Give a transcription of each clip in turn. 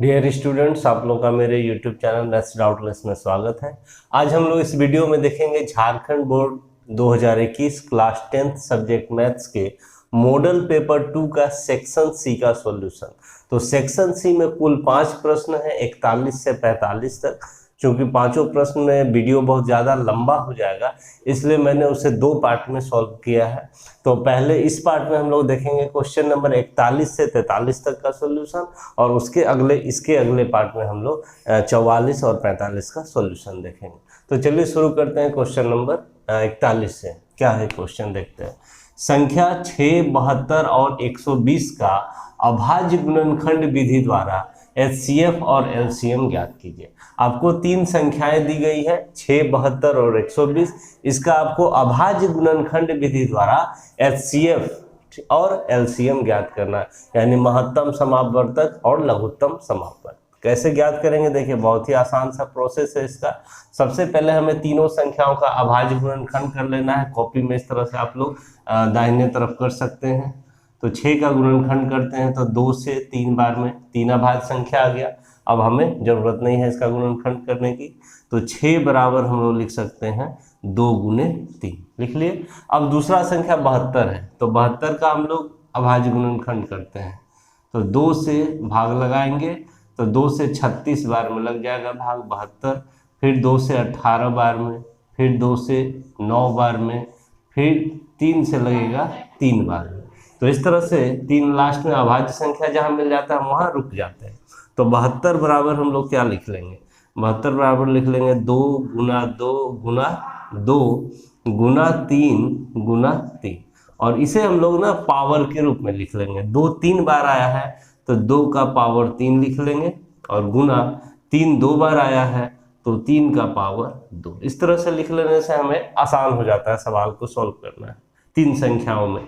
Dear students, आप लोग का मेरे यूट्यूब चैनल नेक्स्ट डाउटलेस में स्वागत है। आज हम लोग इस वीडियो में देखेंगे Jharkhand board 2021 class 10th subject maths के मॉडल पेपर 2 का सेक्शन सी का सॉल्यूशन। तो सेक्शन सी में कुल 5 प्रश्न है 41 से 45 तक। चूंकि पांचों प्रश्न में वीडियो बहुत ज़्यादा लंबा हो जाएगा, इसलिए मैंने उसे 2 पार्ट में सॉल्व किया है। तो पहले इस पार्ट में हम लोग देखेंगे क्वेश्चन नंबर 41 से 43 तक का सॉल्यूशन, और इसके अगले पार्ट में हम लोग 44 और 45 का सॉल्यूशन देखेंगे। तो चलिए शुरू करते हैं क्वेश्चन नंबर 41 से। क्या है क्वेश्चन, देखते हैं। संख्या 6, 72 और 120 का अभाज्य गुणनखंड विधि द्वारा एचसीएफ और एलसीएम ज्ञात कीजिए। आपको 3 संख्याएं दी गई है, 6, 72 और 120। इसका आपको अभाज्य गुणनखंड विधि द्वारा एचसीएफ और एलसीएम ज्ञात करना है, यानी महत्तम समापवर्तक और लघुत्तम समापवर्तक। कैसे ज्ञात करेंगे, देखिए बहुत ही आसान सा प्रोसेस है इसका। सबसे पहले हमें तीनों संख्याओं का अभाज्य गुणनखंड कर लेना है। कॉपी में इस तरह से आप लोग दाहिने तरफ कर सकते हैं। तो 6 का गुणनखंड करते हैं तो 2 से 3 बार में 3 अभाज्य संख्या आ गया। अब हमें जरूरत नहीं है इसका गुणनखंड करने की, तो 6 बराबर हम लोग लिख सकते हैं 2 गुने 3, लिख लिए। अब दूसरा संख्या 72 है, तो 72 का हम लोग अभाज्य गुणनखंड करते हैं। तो 2 से भाग लगाएंगे, तो 2 से 36 बार में लग जाएगा भाग 72, फिर 2 से 18 बार में, फिर 2 से 9 बार में, फिर 3 से लगेगा 3 बार में। तो इस तरह से 3 लास्ट में अभाज्य संख्या जहाँ मिल जाता है वहाँ रुक जाते हैं। तो 72 बराबर हम लोग क्या लिख लेंगे, 72 बराबर लिख लेंगे 2 गुना 2 गुना 2 गुना 3 गुना 3। और इसे हम लोग ना पावर के रूप में लिख लेंगे। 2 3 बार आया है तो 2 का पावर 3 लिख लेंगे, और गुना 3 2 बार आया है तो 3 का पावर 2। इस तरह से लिख लेने से हमें आसान हो जाता है सवाल को सॉल्व करना है 3 संख्याओं में।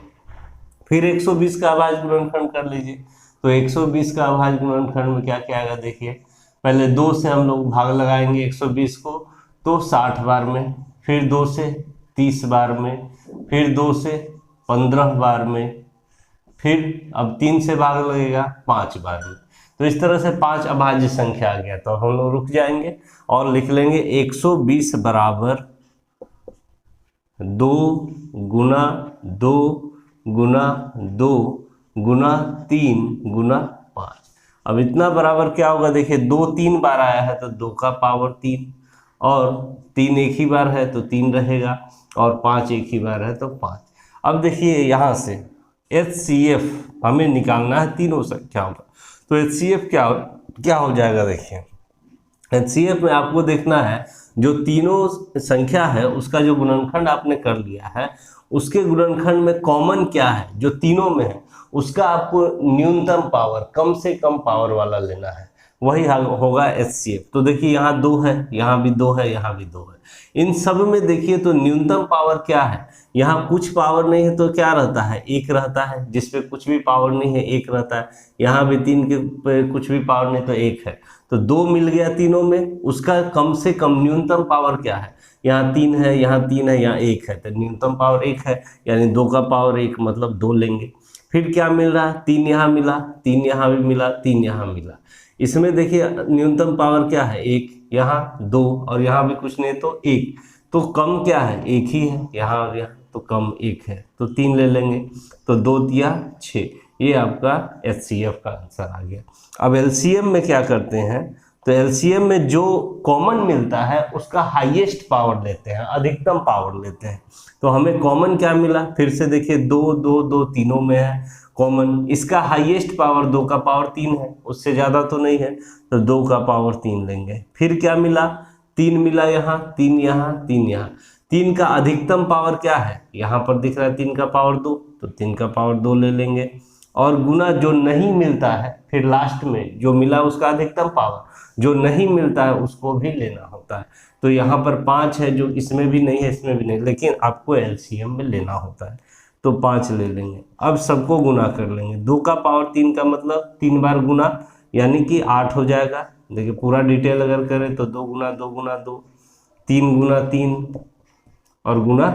फिर 120 का अभाज्य गुणनखंड कर लीजिए। तो 120 का अभाज्य गुणनखंड में क्या क्या आएगा, देखिए। पहले 2 से हम लोग भाग लगाएंगे 120 को, तो 60 बार में, फिर 2 से 30 बार में, फिर 2 से 15 बार में, फिर अब 3 से भाग लगेगा 5 बार में। तो इस तरह से 5 अभाज्य संख्या आ गया। तो हम लोग रुक जाएंगे और लिख लेंगे 120 बराबर 2 गुना 2 गुना 2 गुना 3 गुना 5। अब इतना बराबर क्या होगा, देखिए 2 3 बार आया है तो 2 का पावर 3, और 3 एक ही बार है तो 3 रहेगा, और 5 एक ही बार है तो 5। अब देखिए यहाँ से एचसीएफ हमें निकालना है तीनों संख्याओं का। तो एचसीएफ क्या हो जाएगा, देखिए। एचसीएफ में आपको देखना है जो तीनों संख्या है उसका जो गुणनखंड आपने कर लिया है, उसके गुणनखंड में कॉमन क्या है जो तीनों में है, उसका आपको न्यूनतम पावर, कम से कम पावर वाला लेना है, वही होगा एचसीएफ। तो देखिए यहाँ 2 है, यहाँ भी 2 है, यहाँ भी 2 है। इन सब में देखिए तो न्यूनतम पावर क्या है, यहाँ कुछ पावर नहीं है तो क्या रहता है, 1 रहता है। जिसपे कुछ भी पावर नहीं है 1 रहता है। यहाँ भी 3 के पे कुछ भी पावर नहीं तो 1 है। तो 2 मिल गया तीनों में, उसका कम से कम न्यूनतम पावर क्या है, यहाँ 3 है, यहाँ 3 है, यहाँ 1 है, तो न्यूनतम पावर 1 है, यानी 2 का पावर 1 मतलब 2 लेंगे। फिर क्या मिल रहा है, 3 यहाँ मिला, 3 यहाँ भी मिला, 3 यहाँ मिला। इसमें देखिए न्यूनतम पावर क्या है, 1, यहाँ 2, और यहाँ भी कुछ नहीं तो 1। तो कम क्या है, 1 ही है, यहाँ और यहाँ, तो कम 1 है, तो 3 ले लेंगे। तो 2 दिया 6, ये आपका एचसीएफ का आंसर आ गया। अब एलसीएम में क्या करते हैं, तो एलसीएम में जो कॉमन मिलता है उसका हाईएस्ट पावर लेते हैं, अधिकतम पावर लेते हैं। तो हमें कॉमन क्या मिला, फिर से देखिए 2 2 2 तीनों में है कॉमन। इसका हाईएस्ट पावर 2 का पावर 3 है, उससे ज़्यादा तो नहीं है, तो 2 का पावर 3 लेंगे। फिर क्या मिला, 3 मिला, यहाँ 3, यहाँ 3, यहाँ 3 का अधिकतम पावर क्या है, यहाँ पर दिख रहा है 3 का पावर 2, तो 3 का पावर 2 ले लेंगे। और गुना जो नहीं मिलता है, फिर लास्ट में जो मिला उसका अधिकतम पावर, जो नहीं मिलता है उसको भी लेना होता है। तो यहाँ पर 5 है जो इसमें भी नहीं है, इसमें भी नहीं, लेकिन आपको एलसीएम में लेना होता है, तो 5 ले लेंगे। अब सबको गुना कर लेंगे। 2 का पावर 3 का मतलब 3 बार गुना, यानी कि 8 हो जाएगा। देखिए पूरा डिटेल अगर करें तो 2 गुना 2 गुना 2, 3 गुना 3 और गुना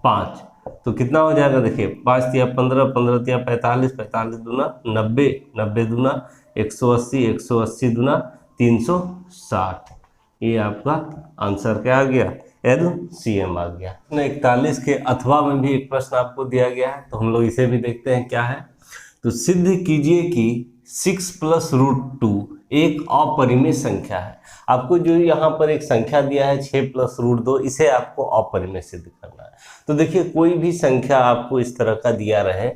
5। तो कितना हो जाएगा देखिए, 5 तिया 15, 15 तिया 45, 45 दूना 90, 90 दूना 180, 180 दूना 360। ये आपका आंसर क्या आ गया, LCM आ गया। 41 के अथवा में भी एक प्रश्न आपको दिया गया है, तो हम लोग इसे भी देखते हैं क्या है। तो सिद्ध कीजिए कि 6 + √2 एक अपरिमेय संख्या है। आपको जो यहाँ पर एक संख्या दिया है 6 + √2, इसे आपको अपरिमेय सिद्ध करना है। तो देखिए कोई भी संख्या आपको इस तरह का दिया रहे,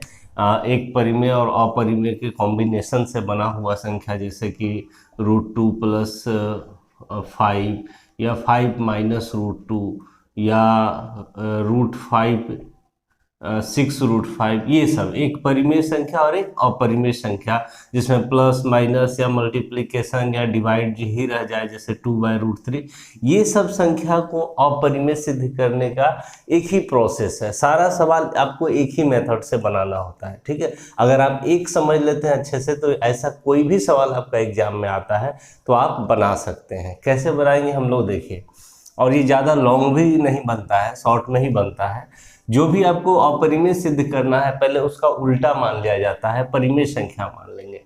एक परिमेय और अपरिमेय के कॉम्बिनेशन से बना हुआ संख्या, जैसे कि √2 + 5 या 5 - √2 या √5 6√5, ये सब एक परिमेय संख्या और एक अपरिमेय संख्या, जिसमें प्लस माइनस या मल्टीप्लिकेशन या डिवाइड ही रह जाए, जैसे 2/√3। ये सब संख्या को अपरिमेय सिद्ध करने का एक ही प्रोसेस है। सारा सवाल आपको एक ही मेथड से बनाना होता है, ठीक है। अगर आप एक समझ लेते हैं अच्छे से, तो ऐसा कोई भी सवाल आपका एग्जाम में आता है तो आप बना सकते हैं। कैसे बनाएंगे हम लोग देखिए, और ये ज़्यादा लॉन्ग भी नहीं बनता है, शॉर्ट में ही बनता है। जो भी आपको अपरिमेय सिद्ध करना है, पहले उसका उल्टा मान लिया जाता है, परिमेय संख्या मान लेंगे।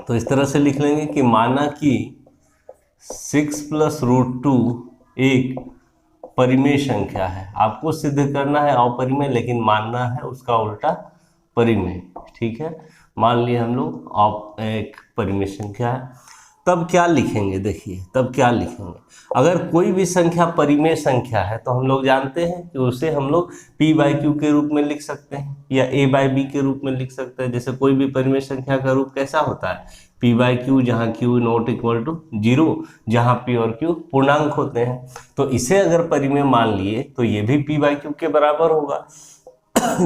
तो इस तरह से लिख लेंगे कि माना कि 6 + √2 एक परिमेय संख्या है। आपको सिद्ध करना है अपरिमेय, लेकिन मानना है उसका उल्टा परिमेय, ठीक है। मान लिए हम लोग एक परिमेय संख्या है। तब क्या लिखेंगे देखिए, तब क्या लिखेंगे, अगर कोई भी संख्या परिमेय संख्या है तो हम लोग जानते हैं कि उसे हम लोग p/q के रूप में लिख सकते हैं या a/b के रूप में लिख सकते हैं। जैसे कोई भी परिमेय संख्या का रूप कैसा होता है, p/q, जहाँ q ≠ 0, जहाँ p और q पूर्णांक होते हैं। तो इसे अगर परिमेय मान लिए तो ये भी p/q के बराबर होगा।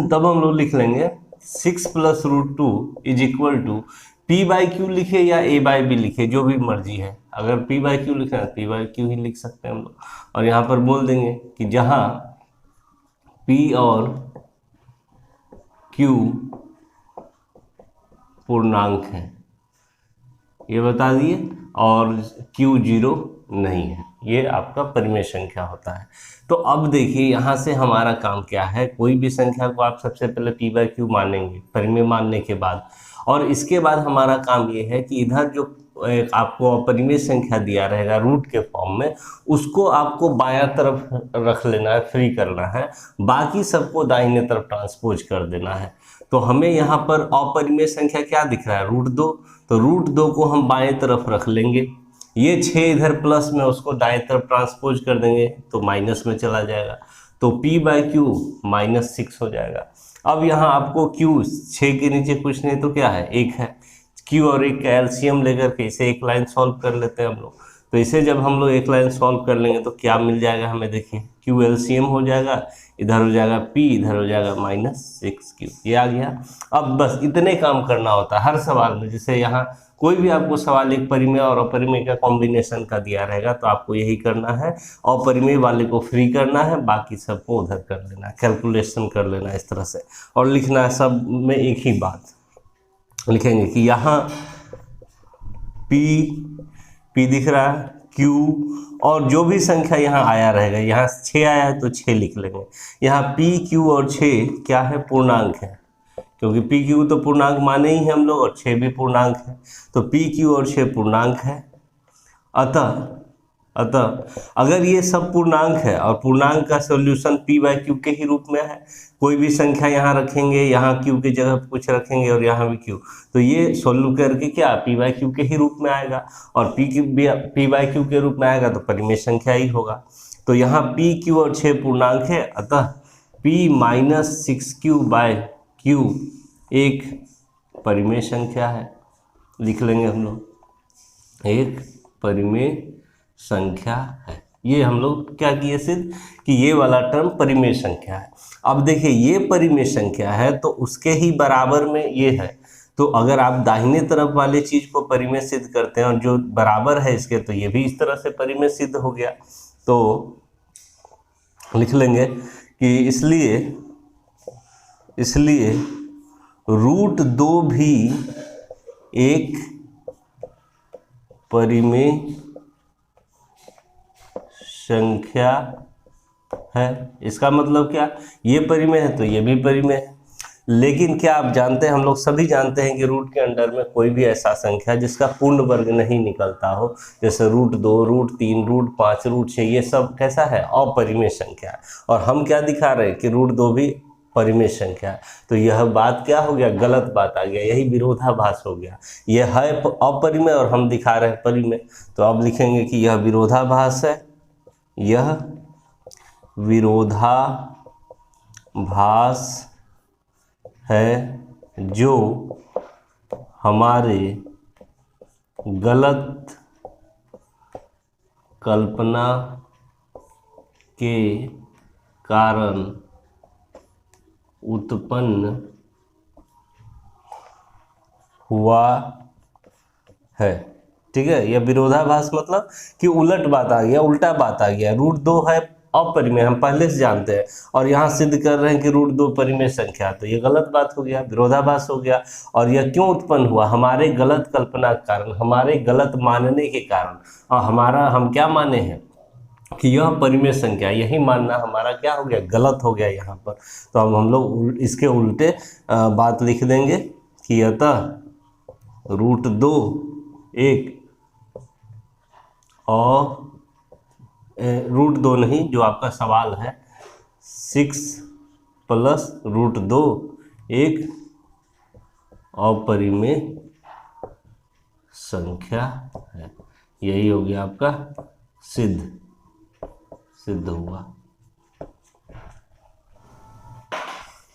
तब हम लोग लिख लेंगे 6 + √2 = p/q लिखे या a/b लिखे, जो भी मर्जी है। अगर p/q लिखना है p/q ही लिख सकते हैं हम लोग। और यहाँ पर बोल देंगे कि जहाँ p और q पूर्णांक है, ये बता दिए, और q 0 नहीं है, ये आपका परिमेय संख्या होता है। तो अब देखिए यहाँ से हमारा काम क्या है, कोई भी संख्या को आप सबसे पहले p/q मानेंगे परिमेय मानने के बाद, और इसके बाद हमारा काम ये है कि इधर जो आपको अपरिमेय संख्या दिया रहेगा रूट के फॉर्म में, उसको आपको बायां तरफ रख लेना है, फ्री करना है, बाकी सबको दाहिने तरफ ट्रांसपोज कर देना है। तो हमें यहाँ पर अपरिमेय संख्या क्या दिख रहा है, √2, तो √2 को हम बाएं तरफ रख लेंगे। ये 6 इधर प्लस में, उसको दाएं तरफ ट्रांसपोज कर देंगे तो माइनस में चला जाएगा, तो p/q -6 हो जाएगा। अब यहाँ आपको q 6 के नीचे कुछ नहीं तो क्या है, 1 है। q और 1 का एलसीएम लेकर के इसे एक लाइन सॉल्व कर लेते हैं हम लोग। तो इसे जब हम लोग एक लाइन सॉल्व कर लेंगे तो क्या मिल जाएगा हमें, देखिए q एलसीएम हो जाएगा, इधर हो जाएगा p, इधर हो जाएगा -6q, ये आ गया। अब बस इतने काम करना होता है हर सवाल में। जैसे यहाँ कोई भी आपको सवाल एक परिमेय और अपरिमेय का कॉम्बिनेशन का दिया रहेगा, तो आपको यही करना है, अपरिमेय वाले को फ्री करना है, बाकी सबको उधर कर लेना है, कैलकुलेशन कर लेना है इस तरह से, और लिखना है सब में एक ही बात। लिखेंगे कि यहाँ p दिख रहा है, q, और जो भी संख्या यहाँ आया रहेगा, यहाँ 6 आया है तो 6 लिख लेंगे। यहाँ p, q और 6 क्या है, पूर्णांक है, क्योंकि p q तो पूर्णांक माने ही हैं हम लोग, और 6 भी पूर्णांक है, तो p q और 6 पूर्णांक है। अतः अगर ये सब पूर्णांक है और पूर्णांक का सॉल्यूशन p/q के ही रूप में है, कोई भी संख्या यहाँ रखेंगे, यहाँ q की जगह कुछ रखेंगे और यहाँ भी q, तो ये सोल्व करके क्या p/q के ही रूप में आएगा, और p/q के रूप में आएगा तो परिमेय संख्या ही होगा। तो यहाँ p, q और 6 पूर्णांक है, अतः p - 6q/q एक परिमेय संख्या है। लिख लेंगे हम लोग, एक परिमेय संख्या है। ये हम लोग क्या किए सिद्ध, कि ये वाला टर्म परिमेय संख्या है। अब देखिए ये परिमेय संख्या है तो उसके ही बराबर में ये है, तो अगर आप दाहिने तरफ वाले चीज को परिमेय सिद्ध करते हैं और जो बराबर है इसके, तो ये भी इस तरह से परिमेय सिद्ध हो गया। तो लिख लेंगे कि इसलिए √2 भी एक परिमेय संख्या है। इसका मतलब क्या, ये परिमेय है तो ये भी परिमेय है। लेकिन क्या आप जानते हैं, हम लोग सभी जानते हैं कि रूट के अंडर में कोई भी ऐसा संख्या जिसका पूर्ण वर्ग नहीं निकलता हो, जैसे √2, √3, √5, √6, ये सब कैसा है, अपरिमेय संख्या है। और हम क्या दिखा रहे हैं कि √2 भी परिमेय संख्या है। तो यह बात क्या हो गया, गलत बात आ गया, यही विरोधाभास हो गया। यह है अपरिमेय और हम दिखा रहे हैं परिमेय। तो अब लिखेंगे कि यह विरोधाभास है, यह विरोधाभास है जो हमारे गलत कल्पना के कारण उत्पन्न हुआ है। ठीक है, यह विरोधाभास मतलब कि उलट बात आ गया, उल्टा बात आ गया। √2 है अपरिमेय, हम पहले से जानते हैं, और यहाँ सिद्ध कर रहे हैं कि √2 परिमेय संख्या, तो ये गलत बात हो गया, विरोधाभास हो गया। और यह क्यों उत्पन्न हुआ, हमारे गलत कल्पना के कारण, हमारे गलत मानने के कारण। और हम क्या माने हैं कि यह परिमेय संख्या, यही मानना हमारा क्या हो गया, गलत हो गया यहाँ पर। तो अब हम लोग इसके उल्टे बात लिख देंगे कि अतः √2 एक और √2 नहीं, जो आपका सवाल है 6 + √2 एक अपरिमेय संख्या है। यही हो गया आपका सिद्ध हुआ।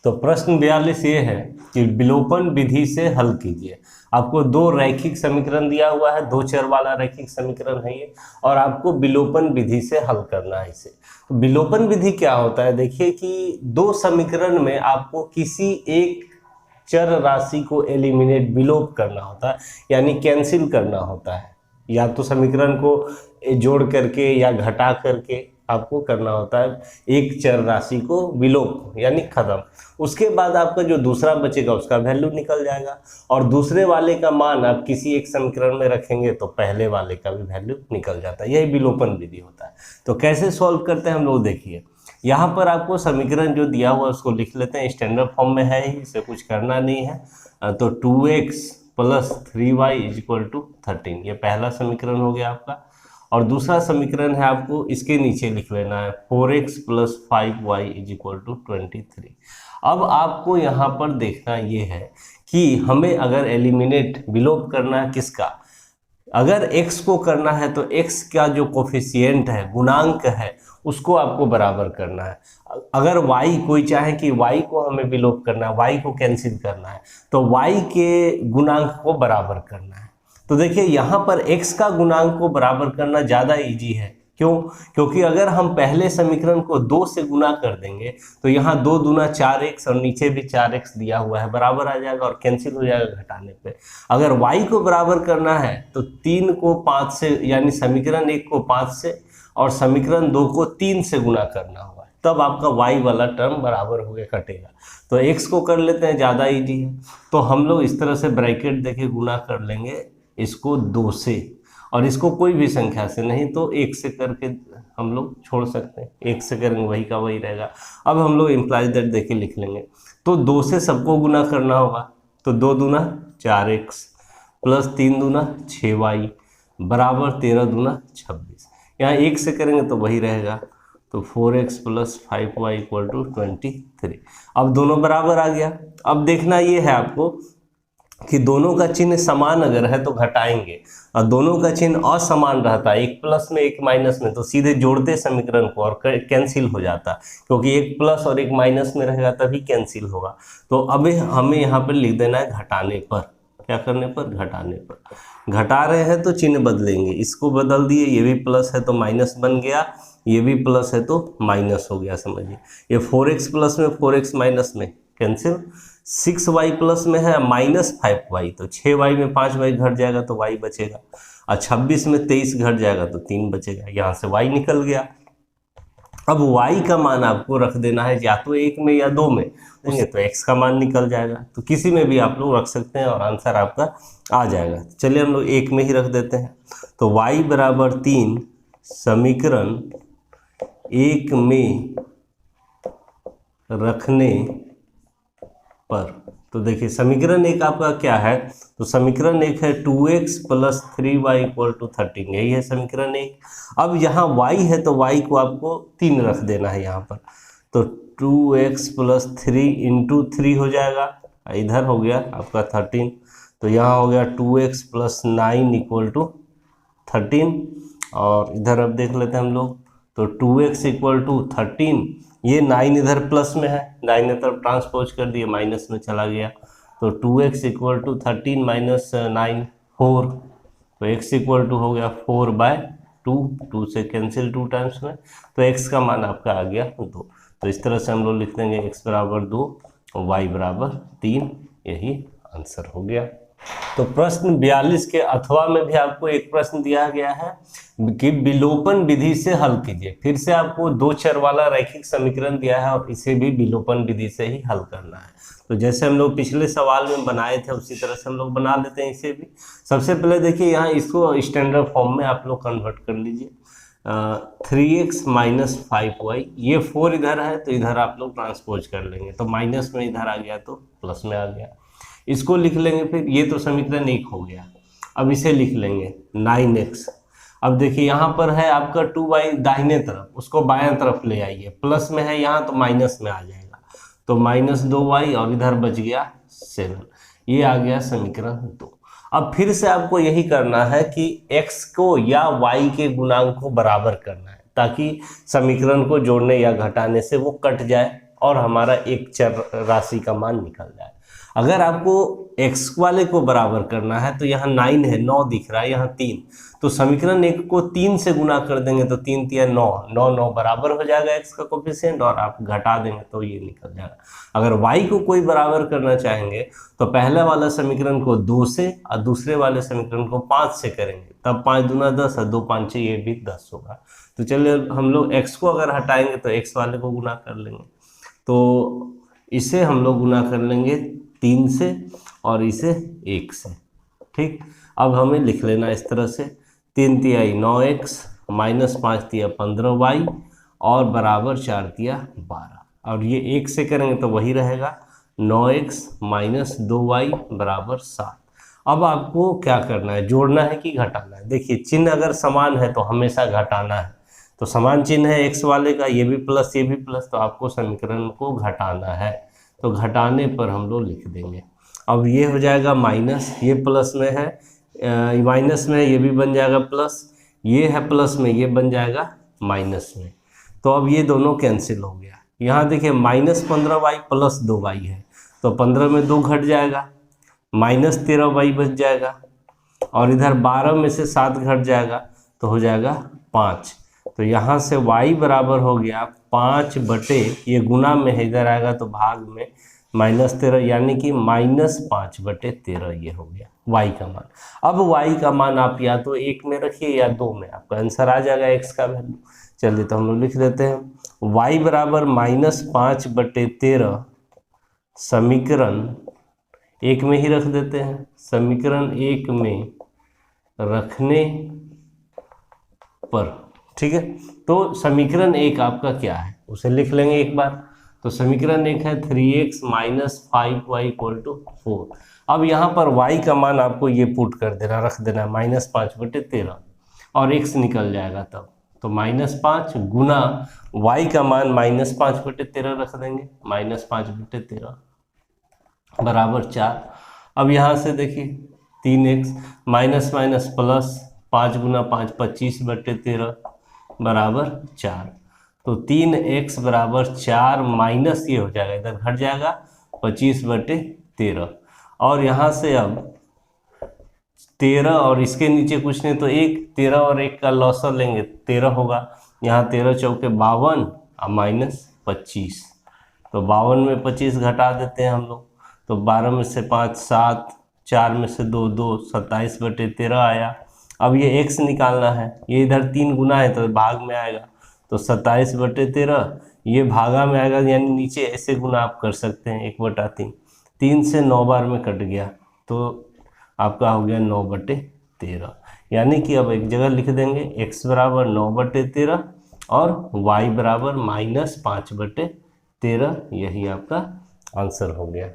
तो प्रश्न 42 ये है कि विलोपन विधि से हल कीजिए। आपको दो रैखिक समीकरण दिया हुआ है, दो चर वाला रैखिक समीकरण है ये, और आपको विलोपन विधि से हल करना है इसे। तो विलोपन विधि क्या होता है, देखिए कि दो समीकरण में आपको किसी एक चर राशि को एलिमिनेट, विलोप करना होता है, यानी कैंसिल करना होता है। या तो समीकरण को जोड़ करके या घटा करके आपको करना होता है, एक चर राशि को विलोप यानी खत्म। उसके बाद आपका जो दूसरा बचेगा उसका वैल्यू निकल जाएगा, और दूसरे वाले का मान आप किसी एक समीकरण में रखेंगे तो पहले वाले का भी वैल्यू निकल जाता है। यही विलोपन विधि होता है। तो कैसे सॉल्व करते हैं हम लोग, देखिए यहाँ पर आपको समीकरण जो दिया हुआ है उसको लिख लेते हैं, स्टैंडर्ड फॉर्म में है ही, इसे कुछ करना नहीं है। तो 2x + 3y = 13, ये पहला समीकरण हो गया आपका। और दूसरा समीकरण है, आपको इसके नीचे लिख लेना है 4x + 5y = 23। अब आपको यहाँ पर देखना ये है कि हमें अगर एलिमिनेट, विलोप करना है किसका, अगर x को करना है तो x का जो कोफिशिएंट है, गुणांक है, उसको आपको बराबर करना है। अगर y, कोई चाहे कि y को हमें विलोप करना है, y को कैंसिल करना है, तो y के गुणांक को बराबर करना है। तो देखिए यहाँ पर x का गुणांक को बराबर करना ज़्यादा इजी है। क्यों? क्योंकि अगर हम पहले समीकरण को 2 से गुना कर देंगे तो यहाँ 2 दूना 4x और नीचे भी 4x दिया हुआ है, बराबर आ जाएगा और कैंसिल हो जाएगा घटाने पे। अगर y को बराबर करना है तो 3 को 5 से, यानी समीकरण 1 को 5 से और समीकरण 2 को 3 से गुना करना होगा, तब आपका y वाला टर्म बराबर हो गया, कटेगा। तो x को कर लेते हैं, ज़्यादा ईजी है। तो हम लोग इस तरह से ब्रैकेट देके गुना कर लेंगे इसको 2 से, और इसको कोई भी संख्या से, नहीं तो 1 से करके हम लोग छोड़ सकते हैं, 1 से करेंगे वही का वही रहेगा। अब हम लोग इम्प्लाइज दैट देके लिख लेंगे। तो 2 से सबको गुना करना होगा, तो 2 दूना 4x + 3 दूना 6y बराबर 13 दूना 26। यहाँ 1 से करेंगे तो वही रहेगा, तो 4x + 5y = 23। अब दोनों बराबर आ गया। अब देखना ये है आपको कि दोनों का चिन्ह समान अगर है तो घटाएंगे, और दोनों का चिन्ह असमान रहता है, एक प्लस में एक माइनस में, तो सीधे जोड़ते समीकरण को और कैंसिल हो जाता, क्योंकि एक प्लस और एक माइनस में रहेगा तभी कैंसिल होगा। तो अब हमें यहाँ पर लिख देना है घटाने पर। क्या करने पर? घटाने पर। घटा रहे हैं तो चिन्ह बदलेंगे, इसको बदल दिए, ये भी प्लस है तो माइनस बन गया, ये भी प्लस है तो माइनस हो गया, समझिए। ये 4x प्लस में 4x माइनस में कैंसिल, 6y प्लस में है -5y, तो 6y में 5y घट जाएगा तो y बचेगा, और 26 में 23 घट जाएगा तो 3 बचेगा, यहाँ से y निकल गया। अब y का मान आपको रख देना है या तो 1 में या 2 में, देंगे तो x का मान निकल जाएगा। तो किसी में भी आप लोग रख सकते हैं और आंसर आपका आ जाएगा। चलिए हम लोग 1 में ही रख देते हैं। तो y = 3 समीकरण 1 में रखने पर। तो देखिए समीकरण एक आपका क्या है, तो समीकरण एक है 2x + 3y = 13, यही है समीकरण एक। अब यहाँ y है तो y को आपको 3 रख देना है यहाँ पर, तो 2x + 3 × 3 हो जाएगा, इधर हो गया आपका 13, तो यहाँ हो गया 2x + 9 = 13, और इधर अब देख लेते हैं हम लोग, तो 2x = 13, ये 9 इधर प्लस में है, दाहिने तरफ ट्रांसपोज कर दिए, माइनस में चला गया, तो 2x = 13 - 9 4, तो x हो गया 4/2, 2 से कैंसिल 2 टाइम्स में, तो x का मान आपका आ गया 2। तो इस तरह से हम लोग लिख देंगे x = 2 और y = 3, यही आंसर हो गया। तो प्रश्न 42 के अथवा में भी आपको एक प्रश्न दिया गया है कि विलोपन विधि से हल कीजिए। फिर से आपको 2 चर वाला रैखिक समीकरण दिया है और इसे भी विलोपन विधि से ही हल करना है। तो जैसे हम लोग पिछले सवाल में बनाए थे उसी तरह से हम लोग बना लेते हैं इसे भी। सबसे पहले देखिए यहाँ इसको स्टैंडर्ड फॉर्म में आप लोग कन्वर्ट कर लीजिए। 3x - 5y, ये 4 इधर है तो इधर आप लोग ट्रांसपोज कर लेंगे, तो माइनस में इधर आ गया तो प्लस में आ गया, इसको लिख लेंगे। फिर ये तो समीकरण एक हो गया। अब इसे लिख लेंगे 9x। अब देखिए यहाँ पर है आपका 2y दाहिने तरफ, उसको बाएं तरफ ले आइए, प्लस में है यहाँ तो माइनस में आ जाएगा, तो -2y और इधर बच गया 7, ये आ गया समीकरण 2। अब फिर से आपको यही करना है कि x को या y के गुणांक को बराबर करना है, ताकि समीकरण को जोड़ने या घटाने से वो कट जाए और हमारा एक चर राशि का मान निकल जाए। अगर आपको x वाले को बराबर करना है तो यहाँ 9 है, 9 दिख रहा है, यहाँ 3, तो समीकरण एक को 3 से गुना कर देंगे तो 3 × 9, 9 9 बराबर हो जाएगा x का कोफिशिएंट, और आप घटा देंगे तो ये निकल जाएगा। अगर y को कोई बराबर करना चाहेंगे तो पहले वाला समीकरण को 2 से और दूसरे वाले समीकरण को 5 से करेंगे, तब 5 दूना 10 और 2 5 6, ये भी 10 होगा। तो चलिए हम लोग x को अगर हटाएंगे तो x वाले को गुना कर लेंगे, तो इसे हम लोग गुना कर लेंगे 3 से और इसे 1 से, ठीक। अब हमें लिख लेना इस तरह से, 3 × 3 = 9x, -5 × 3 = 15y, और बराबर 4 × 3 = 12, और ये 1 से करेंगे तो वही रहेगा 9x - 2y = 7। अब आपको क्या करना है, जोड़ना है कि घटाना है। देखिए चिन्ह अगर समान है तो हमेशा घटाना है, तो समान चिन्ह है x वाले का, ये भी प्लस ये भी प्लस, तो आपको समीकरण को घटाना है, तो घटाने पर हम लोग लिख देंगे। अब ये हो जाएगा माइनस, ये प्लस में है, माइनस में है, ये भी बन जाएगा प्लस, ये है प्लस में, ये बन जाएगा माइनस में, तो अब ये दोनों कैंसिल हो गया। यहाँ देखिए -15y + 2y है, तो 15 में 2 घट जाएगा, -13y बच जाएगा, और इधर 12 में से 7 घट जाएगा तो हो जाएगा 5, तो यहाँ से y बराबर हो गया 5/, ये गुना में है, इधर आएगा तो भाग में, -13, यानी कि -5/13, ये हो गया y का मान। अब y का मान आप या तो 1 में रखिए या 2 में, आपका आंसर आ जाएगा x का वैल्यू। चलिए तो हम लोग लिख देते हैं y = -5/13, समीकरण एक में ही रख देते हैं, समीकरण एक में रखने पर, ठीक है। तो समीकरण एक आपका क्या है उसे लिख लेंगे एक बार, तो समीकरण एक है 3x - 5y = 4। अब यहाँ पर y का मान आपको ये पुट कर देना, रख देना -5/13, और x निकल जाएगा तब, तो -5 गुना y का मान -5/13 रख देंगे, -5/13 = 4। अब यहाँ से देखिए 3x माइनस माइनस प्लस, 5 × 5 25/13 = 4, तो 3x = 4 माइनस ये हो जाएगा, इधर घट जाएगा 25/13, और यहाँ से अब 13 और इसके नीचे कुछ नहीं तो 1, 13 और 1 का लॉसर लेंगे 13 होगा, यहाँ 13 चौके 52 और -25, तो 52 में 25 घटा देते हैं हम लोग, तो 12 में से 5 7, 4 में से 2 2, 27/13 आया। अब ये x निकालना है, ये इधर 3 गुना है तो भाग में आएगा, तो 27/13 ये भागा में आएगा, यानी नीचे ऐसे गुना आप कर सकते हैं 1/3, 3 से 9 बार में कट गया तो आपका हो गया 9/13, यानी कि अब एक जगह लिख देंगे x = 9/13 और y = -5/13। 13, यही आपका आंसर हो गया।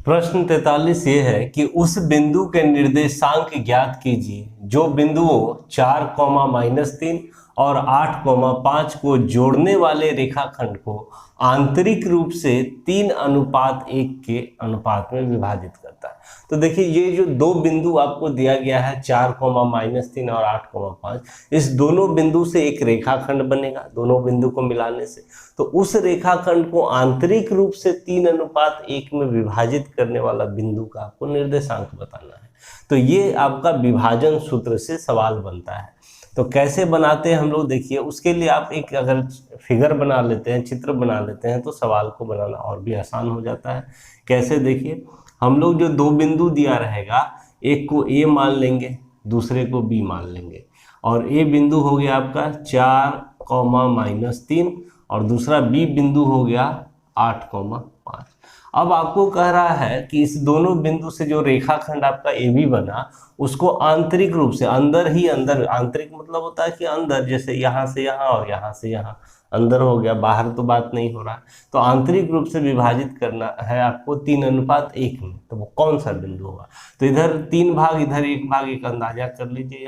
प्रश्न 43 ये है कि उस बिंदु के निर्देशांक ज्ञात कीजिए जो बिंदुओं 4, -3 और 8, 5 को जोड़ने वाले रेखाखंड को आंतरिक रूप से 3:1 के अनुपात में विभाजित करता है। तो देखिए ये जो दो बिंदु आपको दिया गया है 4, -3 और 8, 5, इस दोनों बिंदु से एक रेखाखंड बनेगा, दोनों बिंदु को मिलाने से। तो उस रेखाखंड को आंतरिक रूप से 3:1 में विभाजित करने वाला बिंदु का आपको निर्देशांक बताना है। तो ये आपका विभाजन सूत्र से सवाल बनता है। तो कैसे बनाते हैं हम लोग, देखिए उसके लिए आप एक अगर फिगर बना लेते हैं, चित्र बना लेते हैं, तो सवाल को बनाना और भी आसान हो जाता है। कैसे, देखिए हम लोग जो दो बिंदु दिया रहेगा, एक को ए मान लेंगे, दूसरे को बी मान लेंगे, और ए बिंदु हो गया आपका 4, -3 और दूसरा बी बिंदु हो गया 8, 5। अब आपको कह रहा है कि इस दोनों बिंदु से जो रेखाखंड आपका ए बी बना, उसको आंतरिक रूप से अंदर ही अंदर, आंतरिक मतलब होता है कि अंदर, जैसे यहाँ से यहाँ और यहाँ से यहाँ, अंदर हो गया, बाहर तो बात नहीं हो रहा है। तो आंतरिक रूप से विभाजित करना है आपको 3:1 में, तो वो कौन सा बिंदु होगा। तो इधर 3 भाग, इधर 1 भाग, एक अंदाजा कर लीजिए।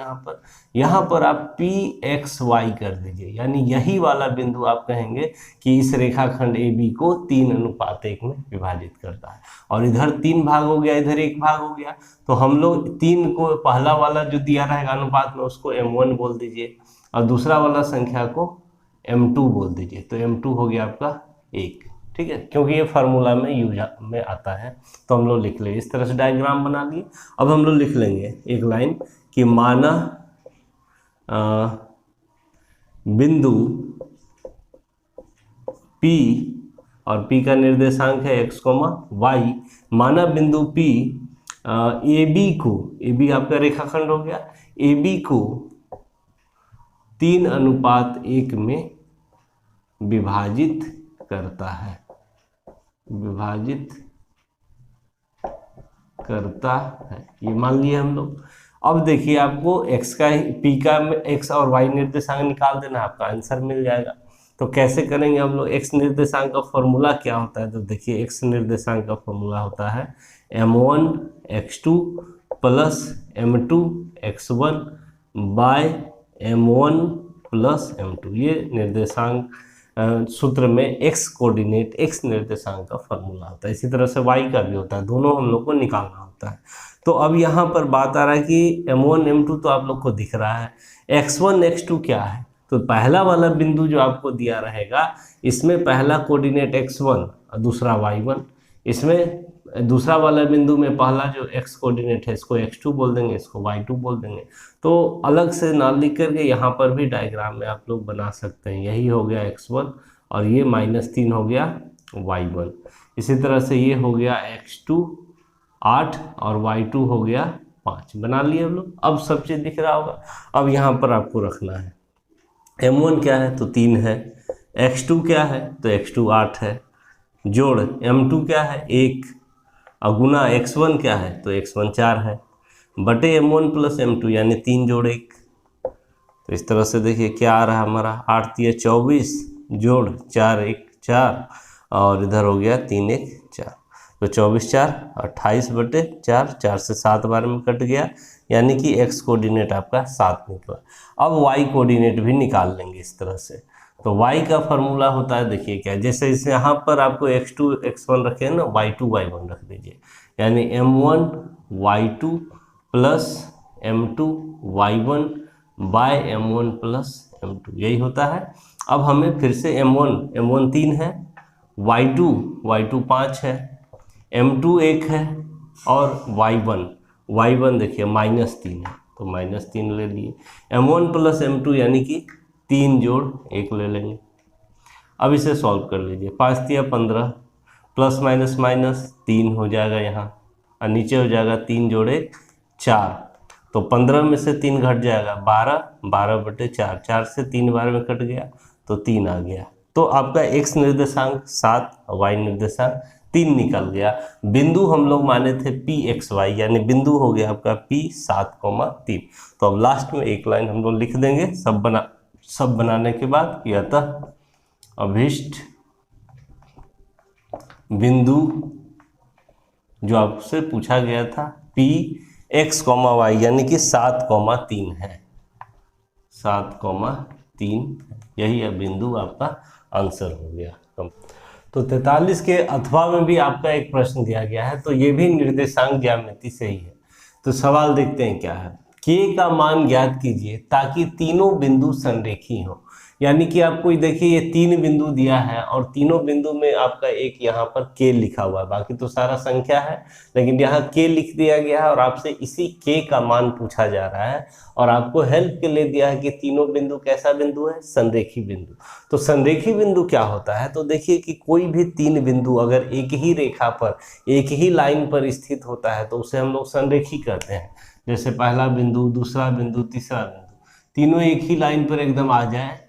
यहाँ पर आप PXY कर दीजिए, यानी यही वाला बिंदु आप कहेंगे कि इस रेखाखंड AB को 3:1 में विभाजित करता है। और इधर 3 भाग हो गया, इधर 1 भाग हो गया, तो हम लोग 3 को पहला वाला जो दिया रहेगा अनुपात में उसको M1 बोल दीजिए, और दूसरा वाला संख्या को M2 बोल दीजिए। तो M2 हो गया आपका 1, ठीक है, क्योंकि ये फार्मूला में यूज में आता है। तो हम लोग लिख लेंगे, इस तरह से डायग्राम बना लिए। अब हम लोग लिख लेंगे एक लाइन कि माना बिंदु P, और P का निर्देशांक है x, y, माना बिंदु P AB को, AB आपका रेखाखंड हो गया, AB को 3:1 में विभाजित करता है, विभाजित करता है, ये मान लिए हम लोग। अब देखिए आपको x का, P का x और y निर्देशांक निकाल देना, आपका आंसर मिल जाएगा। तो कैसे करेंगे हम लोग, x निर्देशांक का फॉर्मूला क्या होता है, तो देखिए x निर्देशांक का फॉर्मूला होता है M1 x2 plus M2 x1 bye M1 plus M2। ये निर्देशांक सूत्र में x कोऑर्डिनेट, x निर्देशांक का फॉर्मूला होता है। इसी तरह से y का भी होता है, दोनों हम लोग को निकालना होता है। तो अब यहाँ पर बात आ रहा है कि M1 M2 तो आप लोग को दिख रहा है, x1 x2 क्या है। तो पहला वाला बिंदु जो आपको दिया रहेगा, इसमें पहला कोऑर्डिनेट x1 और दूसरा y1, इसमें दूसरा वाला बिंदु में पहला जो x कोऑर्डिनेट है इसको x2 बोल देंगे, इसको y2 बोल देंगे। तो अलग से ना लिख करके यहाँ पर भी डायग्राम में आप लोग बना सकते हैं। यही हो गया x1 और ये -3 हो गया y1। इसी तरह से ये हो गया x2 8 और y2 हो गया 5। बना लिए हम लोग। अब सब चीज़ दिख रहा होगा। अब यहाँ पर आपको रखना है M1 क्या है, तो 3 है, x2 क्या है, तो x2 8 है, जोड़ M2 क्या है 1, और गुना x1 क्या है, तो x1 4 है, बटे M1 प्लस M2 यानी 3 जोड़ 1। तो इस तरह से देखिए क्या आ रहा है हमारा, 8 3 24 जोड़ 4 1 4 और इधर हो गया 3 1 4। तो 24 4 28 बटे 4, 4 से 7 बार में कट गया, यानी कि x कोऑर्डिनेट आपका 7 निकला। अब y कोऑर्डिनेट भी निकाल लेंगे इस तरह से। तो y का फॉर्मूला होता है, देखिए क्या, जैसे इस यहाँ पर आपको x2 x1 रखे हैं ना, y2 y1 रख दीजिए, यानी M1 y2 plus M2 y1 bye M1 plus M2, यही होता है। अब हमें फिर से M1 3 है, y2 5 है, M2 1 है और y1 देखिए -3 है, तो -3 ले लिए। M1 प्लस M2 यानी कि 3 जोड़ 1 ले लेंगे। अब इसे सॉल्व कर लीजिए, 5 3 15 प्लस माइनस माइनस 3 हो जाएगा यहाँ, और नीचे हो जाएगा 3 जोड़ 1 4। तो 15 में से 3 घट जाएगा 12, 12 बटे 4, 4 से 3 बार में कट गया तो 3 आ गया। तो आपका x निर्देशांक 7 और y निर्देशांक 3 निकल गया। बिंदु हम लोग माने थे PXY, यानी बिंदु हो गया आपका P 7,3। तो अब लास्ट में एक लाइन हम लोग लिख देंगे सब बनाने के बाद कि अतः अभीष्ट बिंदु जो आपसे पूछा गया था P x, y यानी कि 7,3 है, 7,3 यही है बिंदु, आपका आंसर हो गया। तो 43 के अथवा में भी आपका एक प्रश्न दिया गया है, तो ये भी निर्देशांक ज्यामिति से ही है। तो सवाल देखते हैं क्या है। k का मान ज्ञात कीजिए ताकि तीनों बिंदु संरेखी हो। यानी कि आपको देखिए ये 3 बिंदु दिया है और तीनों बिंदु में आपका एक यहाँ पर k लिखा हुआ है, बाकी तो सारा संख्या है, लेकिन यहाँ k लिख दिया गया है और आपसे इसी k का मान पूछा जा रहा है और आपको हेल्प के लिए दिया है कि तीनों बिंदु कैसा बिंदु है, संरेखी बिंदु। तो संरेखी बिंदु क्या होता है, तो देखिए कि कोई भी 3 बिंदु अगर एक ही रेखा पर, एक ही लाइन पर स्थित होता है तो उसे हम लोग संरेखी कहते हैं। जैसे पहला बिंदु, दूसरा बिंदु, तीसरा बिंदु, तीनों एक ही लाइन पर एकदम आ जाए,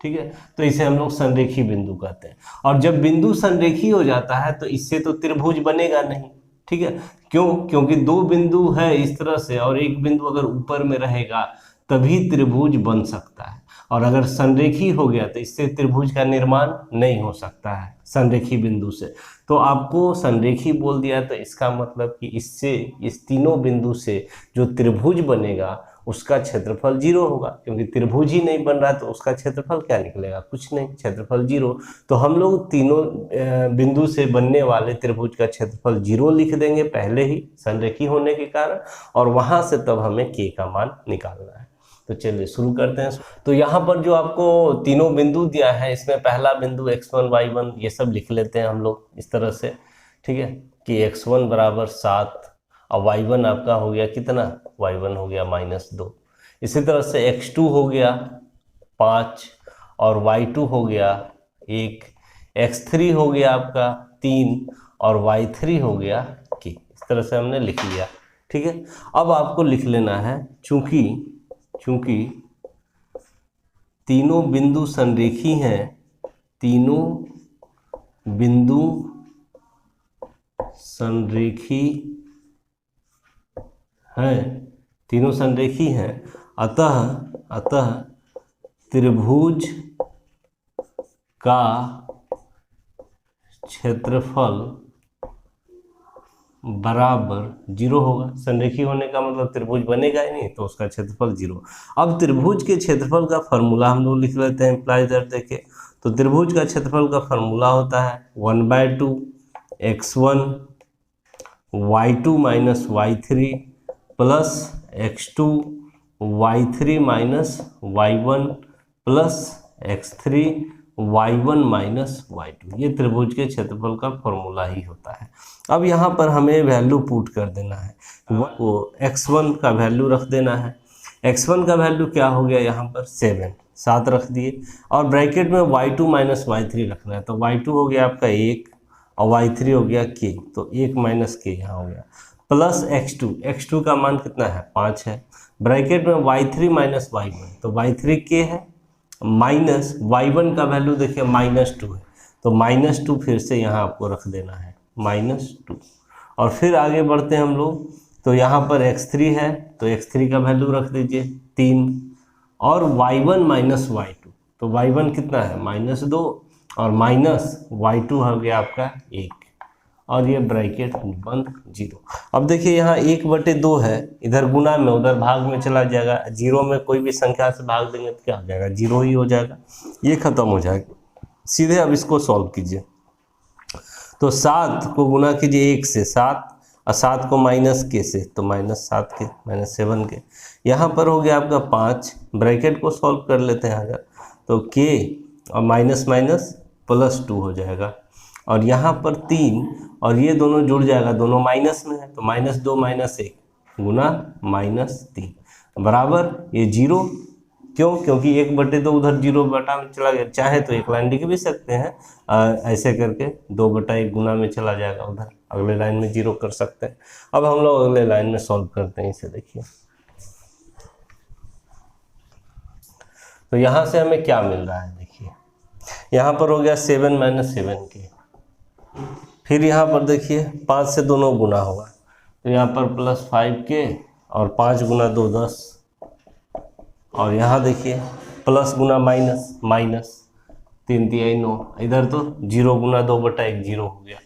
ठीक है, तो इसे हम लोग संरेखी बिंदु कहते हैं। और जब बिंदु संरेखी हो जाता है तो इससे तो त्रिभुज बनेगा नहीं, ठीक है, क्यों? क्योंकि 2 बिंदु है इस तरह से और एक बिंदु अगर ऊपर में रहेगा तभी त्रिभुज बन सकता है, और अगर संरेखी हो गया तो इससे त्रिभुज का निर्माण नहीं हो सकता है संरेखी बिंदु से। तो आपको संरेखी बोल दिया तो इसका मतलब कि इससे, इस तीनों बिंदु से जो त्रिभुज बनेगा उसका क्षेत्रफल 0 होगा, क्योंकि त्रिभुज ही नहीं बन रहा तो उसका क्षेत्रफल क्या निकलेगा, कुछ नहीं, क्षेत्रफल 0। तो हम लोग तीनों बिंदु से बनने वाले त्रिभुज का क्षेत्रफल 0 लिख देंगे पहले ही संरेखी होने के कारण, और वहां से तब हमें k का मान निकालना है। तो चलिए शुरू करते हैं। तो यहाँ पर जो आपको तीनों बिंदु दिया है इसमें पहला बिंदु x1 y1 ये सब लिख लेते हैं हम लोग इस तरह से, ठीक है, कि x1 बराबर 7 और y1 आपका हो गया कितना, y1 हो गया -2। इसी तरह से x2 हो गया 5 और y2 हो गया 1, x3 हो गया आपका 3 और y3 हो गया k। इस तरह से हमने लिख लिया, ठीक है। अब आपको लिख लेना है, चूंकि तीनों बिंदु संरेखी हैं, तीनों बिंदु संरेखी हैं, तीनों संरेखी हैं, अतः त्रिभुज का क्षेत्रफल बराबर 0 होगा। संरेखी होने का मतलब त्रिभुज बनेगा ही नहीं, तो उसका क्षेत्रफल 0। अब त्रिभुज के क्षेत्रफल का फॉर्मूला हम लोग लिख लेते हैं इम्प्लाई दर देके। तो त्रिभुज का क्षेत्रफल का फॉर्मूला होता है 1/2 x1 y2 minus y3 plus x2 y3 minus y1 plus x3 y1 minus y2। ये त्रिभुज के क्षेत्रफल का फॉर्मूला ही होता है। अब यहाँ पर हमें वैल्यू पुट कर देना है, वो x1 का वैल्यू रख देना है। x1 का वैल्यू क्या हो गया यहाँ पर 7 रख दिए, और ब्रैकेट में y2 माइनस y3 रखना है। तो y2 हो गया आपका 1 और y3 हो गया k, तो 1 माइनस k यहाँ हो गया, प्लस x2 का मान कितना है 5 है, ब्रैकेट में y3 माइनस y1, तो y3 k है, माइनस y1 का वैल्यू देखिए -2 है, तो -2 फिर से यहाँ आपको रख देना है -2। और फिर आगे बढ़ते हैं हम लोग, तो यहाँ पर x3 है तो x3 का वैल्यू रख दीजिए 3, और y1 माइनस y2, तो y1 कितना है -2 और माइनस y2 हो गया आपका 1, और ये ब्रैकेट बंद 0। अब देखिए यहाँ 1/2 है, इधर गुना में उधर भाग में चला जाएगा, 0 में कोई भी संख्या से भाग देंगे तो क्या हो जाएगा 0 ही हो जाएगा, ये खत्म हो जाएगा सीधे। अब इसको सॉल्व कीजिए, तो 7 को गुना कीजिए 1 से 7 और 7 को माइनस के से, तो -7 के -7 के, यहाँ पर हो गया आपका 5, ब्रैकेट को सॉल्व कर लेते हैं अगर, तो k और माइनस +2 हो जाएगा, और यहाँ पर 3 और ये दोनों जुड़ जाएगा, दोनों माइनस में है, तो -2 -1 गुना -3 बराबर ये 0। क्यों? क्योंकि 1/2 उधर 0 बटा में चला गया, चाहे तो एक लाइन लिख भी सकते हैं ऐसे करके, 2/1 गुना में चला जाएगा उधर, अगले लाइन में 0 कर सकते हैं। अब हम लोग अगले लाइन में सॉल्व करते हैं इसे, देखिए तो यहाँ से हमें क्या मिल रहा है, देखिए यहाँ पर हो गया 7 - 7k, फिर यहाँ पर देखिए 5 से दोनों गुना होगा, तो यहाँ पर +5k और 5 गुना 2 10, और यहाँ देखिए प्लस गुना माइनस, -3 × 3 = 9, इधर तो 0 गुना 2/1 0 हो गया,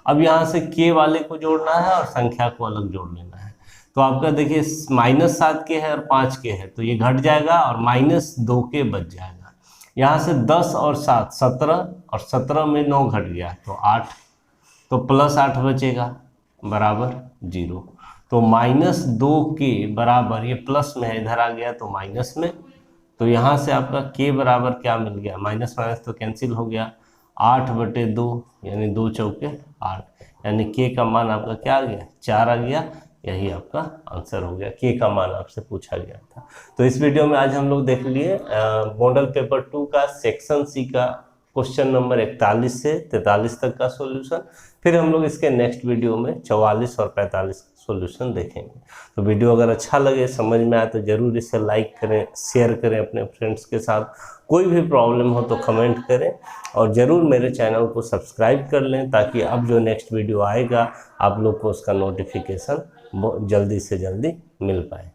अब यहाँ से k वाले को जोड़ना है और संख्या को अलग जोड़ लेना है। तो आपका देखिए -7k है और 5k है, तो ये घट जाएगा और -2k बच जाएगा। यहाँ से 10 और 7 17 और 17 में 9 घट गया तो 8, तो +8 बचेगा बराबर 0। तो -2k बराबर, ये प्लस में है इधर आ गया तो माइनस में, तो यहाँ से आपका k बराबर क्या मिल गया, माइनस माइनस तो कैंसिल हो गया, 8/2 यानी 2 चौके 8, यानी k का मान आपका क्या आ गया 4 आ गया। यही आपका आंसर हो गया, k का मान आपसे पूछा गया था। तो इस वीडियो में आज हम लोग देख लिए मॉडल पेपर 2 का सेक्शन सी का क्वेश्चन नंबर 41 से 43 तक का सॉल्यूशन। फिर हम लोग इसके नेक्स्ट वीडियो में 44 और 45 का सॉल्यूशन देखेंगे। तो वीडियो अगर अच्छा लगे, समझ में आए, तो ज़रूर इसे लाइक करें, शेयर करें अपने फ्रेंड्स के साथ। कोई भी प्रॉब्लम हो तो कमेंट करें और ज़रूर मेरे चैनल को सब्सक्राइब कर लें, ताकि अब जो नेक्स्ट वीडियो आएगा आप लोग को उसका नोटिफिकेशन जल्दी से जल्दी मिल पाए।